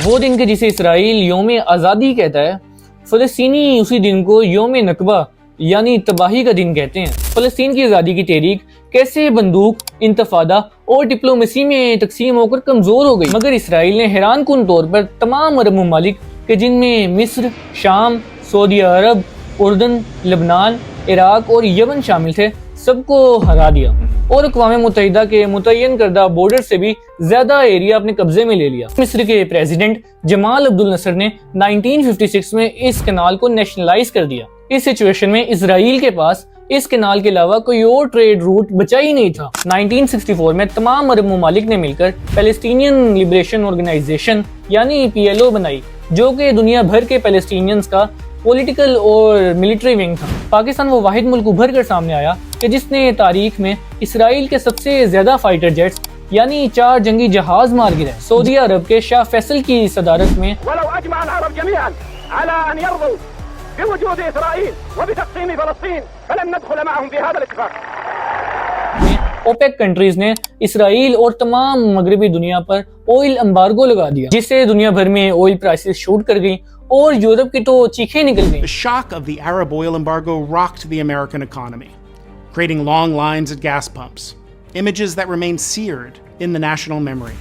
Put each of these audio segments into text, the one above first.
وہ دن کے جسے اسرائیل یوم آزادی کہتا ہے، فلسطینی اسی دن کو یوم نکبہ یعنی تباہی کا دن کہتے ہیں۔ فلسطین کی آزادی کی تحریک کیسے بندوق، انتفاضہ اور ڈپلومیسی میں تقسیم ہو کر کمزور ہو گئی، مگر اسرائیل نے حیران کن طور پر تمام عرب ممالک کہ جن میں مصر، شام، سعودی عرب، اردن، لبنان، عراق اور یمن شامل تھے، سب کو ہرا دیا اور اقوام متحدہ کے متعین کردہ بارڈر سے بھی زیادہ ایریا اپنے قبضے میں لے لیا۔ مصر کے پریزیڈنٹ جمال عبد الناصر نے 1956 میں اس کنال کو نیشنلائز کر دیا۔ اس سچویشن میں اسرائیل کے پاس اس کنال کے علاوہ کوئی اور ٹریڈ روٹ بچا ہی نہیں تھا۔ 1964 میں تمام عرب ممالک نے مل کر پیلسٹینین لبریشن آرگنائزیشن یعنی PLO بنائی، جو کہ دنیا بھر کے پیلسٹینینز کا پولیٹیکل اور ملٹری ونگ تھا۔ پاکستان وہ واحد ملک ابھر کر سامنے آیا کہ جس نے تاریخ میں اسرائیل کے سب سے زیادہ فائٹر جیٹس یعنی 4 جنگی جہاز مار گرے۔ سعودی عرب کے شاہ فیصل کی صدارت میں بوجود إسرائيل وبتقسيم فلسطين فلن ندخل معهم في هذا الاتفاق۔ اوپیک کنٹریز نے اسرائیل اور تمام مغربی دنیا پر آئل امبارگو لگا دیا، جس سے دنیا بھر میں آئل پرائسز شوٹ کر گئیں اور یورپ کی تو چیخیں نکل گئیں۔ The shock of the Arab oil embargo rocked the American economy, creating long lines at gas pumps, images that remain seared in the national memory.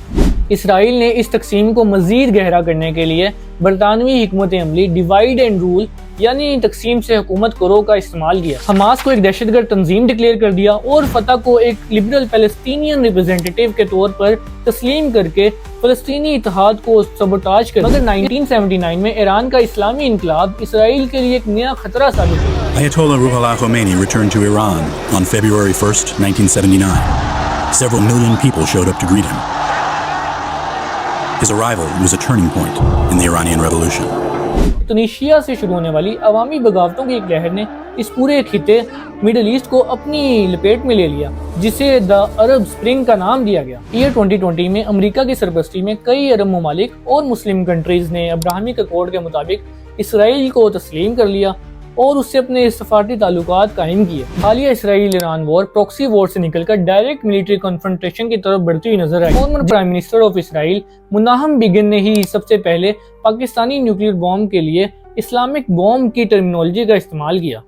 اسرائیل نے اس تقسیم کو مزید گہرا کرنے کے لیے برطانوی حکمت عملی ڈیوائیڈ اینڈ رول یعنی تقسیم سے حکومت کرو کا استعمال کیا۔ حماس کو ایک دہشت گرد تنظیم ڈکلیئر کر دیا اور فتح کو ایک لبرل پیلسٹینین ریپرزینٹیٹیو کے طور پر تسلیم کر کے فلسطینی اتحاد کو سبوٹاج کر۔ مگر 1979 میں ایران کا اسلامی انقلاب اسرائیل کے لیے ایک نیا خطرہ ثابت ہوا۔ Ayatollah Ruhollah Khomeini returned to Iran on February 1st, 1979. Several million people showed up to greet him. His arrival was a turning point in the Iranian Revolution. Tunisia سے شروع ہونے والی عوامی بغاوتوں کی ایک لہر نے اس پورے خطے مڈل ایسٹ کو اپنی لپیٹ میں لے لیا، جسے دا عرب سپرنگ کا نام دیا گیا۔ ایئر 2020 میں امریکہ کی سرپرستی میں کئی عرب ممالک اور مسلم کنٹریز نے ابراہیمی ایکارڈ کے مطابق اسرائیل کو تسلیم کر لیا اور اس سے اپنے سفارتی تعلقات قائم کیے۔ حالیہ اسرائیل ایران وار پروکسی وار سے نکل کر ڈائریکٹ ملٹری کنفرنٹیشن کی طرف بڑھتی ہوئی نظر آئی۔ Former prime minister of Israel مناہم بیگن نے ہی سب سے پہلے پاکستانی نیوکلیئر بوم کے لیے اسلامک بوم کی ٹرمینالوجی کا استعمال کیا۔